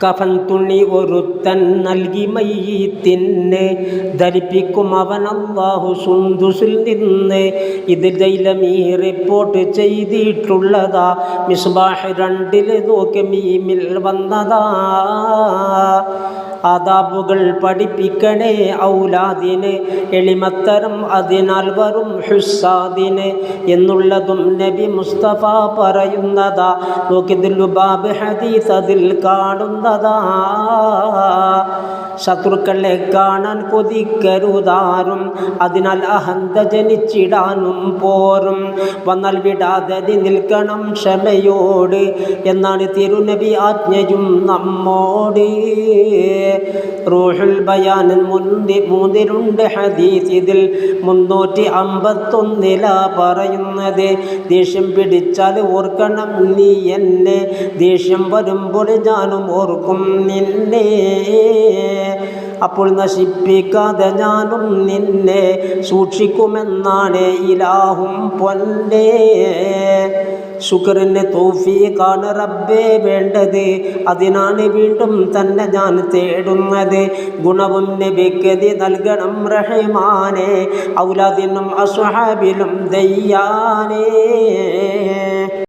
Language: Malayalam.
കഫൻ തുണി ഒരുത്തൻ നൽകി മയ്യത്തിന്, ധരിപ്പിക്കും അവൻ അല്ലാഹു സുന്ദുസിൽ നിന്ന്. ഇത് ദൈലമീ റിപ്പോർട്ട് ചെയ്തിട്ടുള്ളതാ. മിസ്ബാഹ് 2 നോക്കി മീമിൽ വന്നതാ. ആദാബുകൾ പഠിപ്പിക്കണേ ഔലാദിന്, എളിമത്തരം അതിനാൽ വരും ഹുസ്സാദിന് എന്നുള്ളതും നബി മുസ്തഫ പറയുന്നതാ. നോക്കിദുലുബാബ് ഹദീസ് അതിൽ കാണുന്നതാ. ശത്രുക്കളെ കാണാൻ കൊതിക്കരുതാരും, അതിനാൽ അഹന്ത ജനിച്ചിടാനും പോരും. വന്നാൽ വിടാതെ നിൽക്കണം ക്ഷമയോട് എന്നാണ് തിരുനബി ആജ്ഞയും നമ്മോട്. റൂഹുൽ ബയാൻ 3 ഹദീസ്, ഇതിൽ 351 പറയുന്നത്. ദേഷ്യം പിടിച്ചാൽ ഓർക്കണം നീ എന്നെ, ദേഷ്യം വരുമ്പോൾ ഞാനും ഓർക്കും നിന്നെ. അപ്പോൾ നശിപ്പിക്കാതെ ഞാനും നിന്നെ സൂക്ഷിക്കുമെന്നാണ് ഇലാഹും പൊന്നേ. ശുക്രിന് തൗഫീഖാണ് റബ്ബേ വേണ്ടത്, അതിനാണ് വീണ്ടും തന്നെ ഞാൻ തേടുന്നത്. ഗുണവും നബിക്കതി നൽകണം റഹ്മാനേ, ഔലാദിനും അസ്ഹാബിലും ദയ്യാനേ.